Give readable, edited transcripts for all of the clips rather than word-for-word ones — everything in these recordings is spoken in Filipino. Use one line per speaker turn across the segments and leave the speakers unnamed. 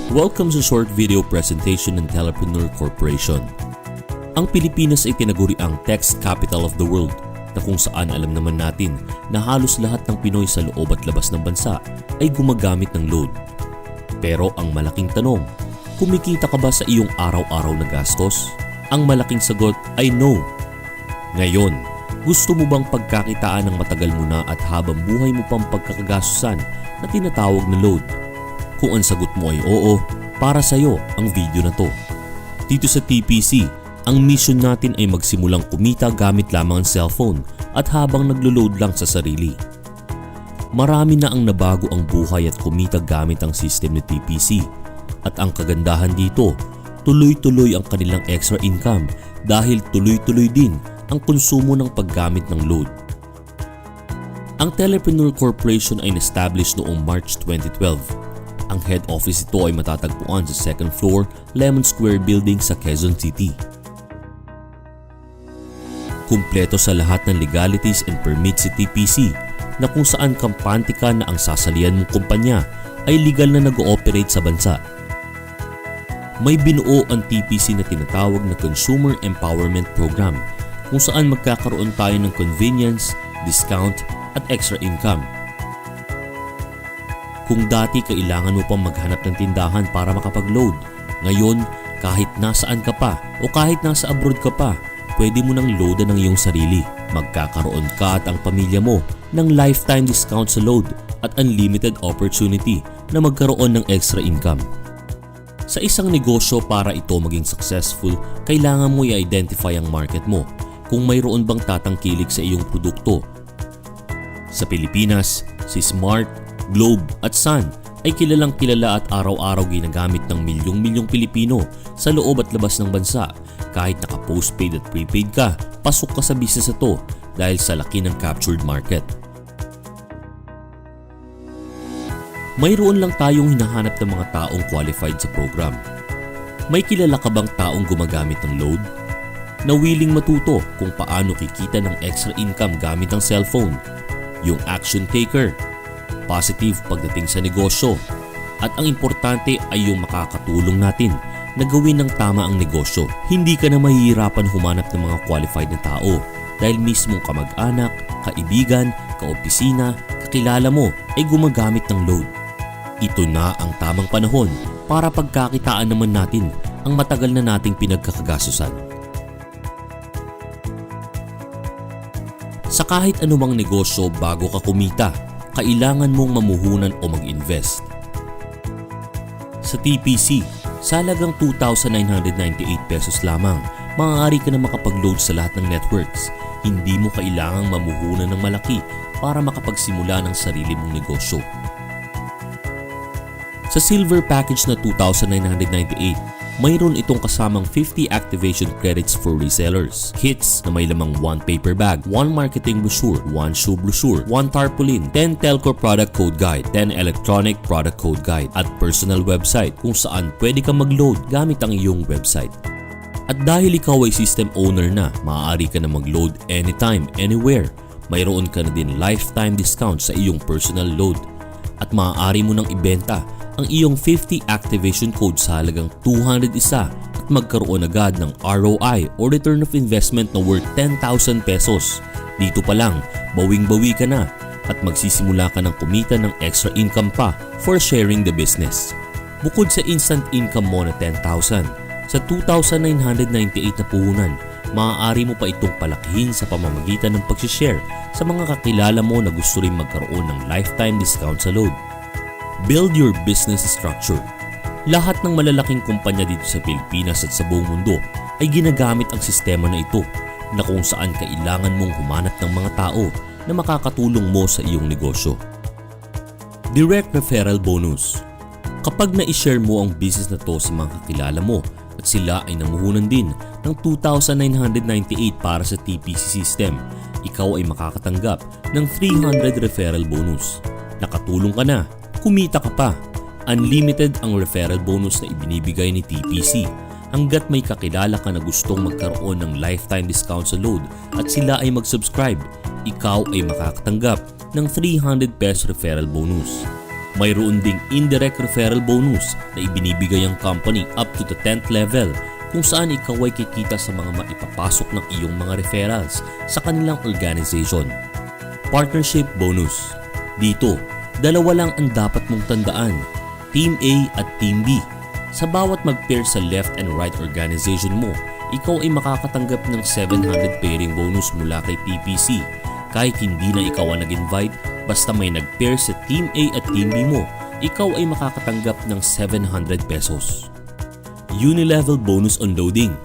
Welcome sa short video presentation ng Telepreneur Corporation. Ang Pilipinas ay tinaguriang text capital of the world na kung saan alam naman natin na halos lahat ng Pinoy sa loob at labas ng bansa ay gumagamit ng load. Pero ang malaking tanong, kumikita ka ba sa iyong araw-araw na gastos? Ang malaking sagot ay no. Ngayon, gusto mo bang pagkakitaan ng matagal mo na at habang buhay mo pang pagkakagastusan na tinatawag na load? Kung ang sagot mo ay oo, para sa iyo ang video na to. Dito sa TPC, ang mission natin ay magsimulang kumita gamit lamang ang cellphone at habang naglo-load lang sa sarili. Marami na ang nabago ang buhay at kumita gamit ang system ni TPC. At ang kagandahan dito, tuloy-tuloy ang kanilang extra income dahil tuloy-tuloy din ang konsumo ng paggamit ng load. Ang Telepreneur Corporation ay na-establish noong March 2012. Ang head office ito ay matatagpuan sa second floor, Lemon Square Building sa Quezon City. Kumpleto sa lahat ng legalities and permits si TPC na kung saan kampante ka na ang sasalihan mong kumpanya ay legal na nag-ooperate sa bansa. May binuo ang TPC na tinatawag na Consumer Empowerment Program kung saan magkakaroon tayo ng convenience, discount at extra income. Kung dati kailangan mo pang maghanap ng tindahan para makapag-load, ngayon kahit nasaan ka pa o kahit nasa abroad ka pa, pwede mo nang loadan ng iyong sarili. Magkakaroon ka at ang pamilya mo ng lifetime discount sa load at unlimited opportunity na magkaroon ng extra income. Sa isang negosyo para ito maging successful, kailangan mo i-identify ang market mo kung mayroon bang tatangkilik sa iyong produkto. Sa Pilipinas, si Smart, Globe at Sun ay kilalang kilala at araw-araw ginagamit ng milyong-milyong Pilipino sa loob at labas ng bansa. Kahit naka-postpaid at prepaid ka, pasok ka sa business na to dahil sa laki ng captured market. Mayroon lang tayong hinahanap ng mga taong qualified sa program. May kilala ka bang taong gumagamit ng load? Na willing matuto kung paano kikita ng extra income gamit ang cellphone? Yung action taker, positive pagdating sa negosyo, at ang importante ay yung makakatulong natin na gawin ng tama ang negosyo. Hindi ka na mahihirapan humanap ng mga qualified na tao dahil mismong kamag-anak, kaibigan, kaopisina, kakilala mo ay gumagamit ng load. Ito na ang tamang panahon para pagkakitaan naman natin ang matagal na nating pinagkakagastusan. Sa kahit anumang negosyo bago ka kumita, kailangan mong mamuhunan o mag-invest. Sa TPC, sa halagang 2,998 pesos lamang, maaari ka na makapag-load sa lahat ng networks. Hindi mo kailangang mamuhunan ng malaki para makapagsimula ng sarili mong negosyo. Sa silver package na 2,998, mayroon itong kasamang 50 activation credits for resellers, kits na may lamang 1 paper bag, 1 marketing brochure, 1 shoe brochure, 1 tarpaulin, 10 telco product code guide, 10 electronic product code guide, at personal website kung saan pwede ka mag-load gamit ang iyong website. At dahil ikaw ay system owner na, maaari ka na mag-load anytime, anywhere. Mayroon ka na din lifetime discount sa iyong personal load at maaari mo nang ibenta ang iyong 50 activation code sa halagang 201 at magkaroon agad ng ROI o return of investment na worth 10,000 pesos. Dito pa lang, bawing-bawi ka na at magsisimula ka ng kumita ng extra income pa for sharing the business. Bukod sa instant income mo na 10,000, sa 2,998 na puhunan, maaari mo pa itong palakihin sa pamamagitan ng pag-share sa mga kakilala mo na gusto rin magkaroon ng lifetime discount sa load. Build your business structure. Lahat ng malalaking kumpanya dito sa Pilipinas at sa buong mundo ay ginagamit ang sistema na ito na kung saan kailangan mong humanap ng mga tao na makakatulong mo sa iyong negosyo. Direct referral bonus. Kapag na-share mo ang business na to sa mga kakilala mo at sila ay namuhunan din ng 2,998 para sa TPC system, ikaw ay makakatanggap ng 300 referral bonus. Nakatulong ka na, kumita ka pa. Unlimited ang referral bonus na ibinibigay ni TPC hanggat may kakilala ka na gustong magkaroon ng lifetime discount sa load at sila ay mag-subscribe. Ikaw ay makakatanggap ng 300 peso referral bonus. Mayroon ding indirect referral bonus na ibinibigay ang company up to the 10th level kung saan ikaw ay kikita sa mga maipapasok ng iyong mga referrals sa kanilang organization. Partnership bonus. Dito, dalawa lang ang dapat mong tandaan, Team A at Team B. Sa bawat mag-pair sa left and right organization mo, ikaw ay makakatanggap ng 700 pairing bonus mula kay TPC. Kahit hindi na ikaw ang nag-invite, basta may nag-pair sa Team A at Team B mo, ikaw ay makakatanggap ng 700 pesos. Unilevel bonus on loading.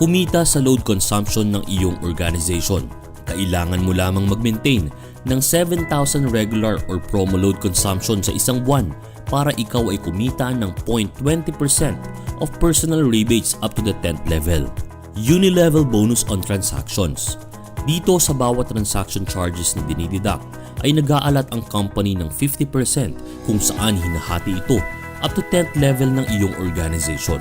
Kumita sa load consumption ng iyong organization. Kailangan mo lamang mag-maintain ng 7,000 regular or promo load consumption sa isang buwan para ikaw ay kumita ng 0.20% of personal rebates up to the 10th level. Unilevel bonus on transactions. Dito sa bawat transaction charges na dinideduct ay nag-aalat ang company ng 50% kung saan hinahati ito up to 10th level ng iyong organization.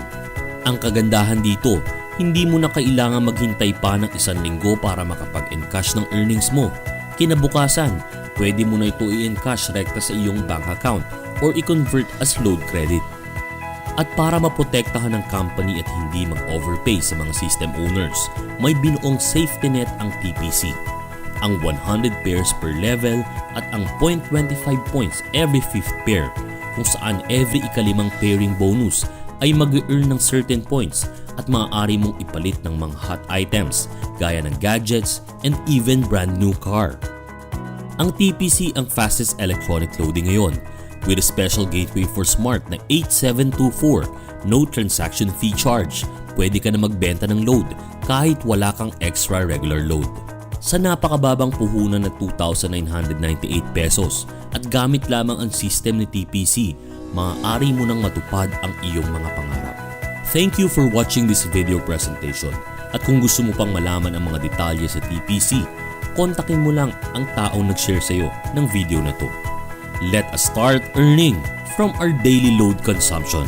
Ang kagandahan dito, hindi mo na kailangan maghintay pa ng 1 linggo para makapag-encash ng earnings mo. Kinabukasan, pwede mo na ito i-encash rekta sa iyong bank account or i-convert as load credit. At para maprotektahan ng company at hindi mag-overpay sa mga system owners, may binuong safety net ang TPC. Ang 100 pairs per level at ang 0.25 points every 5th pair, kung saan every ika-5 pairing bonus ay mag-earn ng certain points at maaari mong ipalit ng mga hot items gaya ng gadgets and even brand new car. Ang TPC ang fastest electronic loading ngayon with a special gateway for smart na 8724, no transaction fee charge. Pwede ka na magbenta ng load kahit wala kang extra regular load. Sa napakababang puhunan na 2,998 pesos at gamit lamang ang system ni TPC, maaari mo nang matupad ang iyong mga pangarap. Thank you for watching this video presentation. At kung gusto mo pang malaman ang mga detalye sa TPC, kontakin mo lang ang taong nag-share sa iyo ng video na to. Let us start earning from our daily load consumption.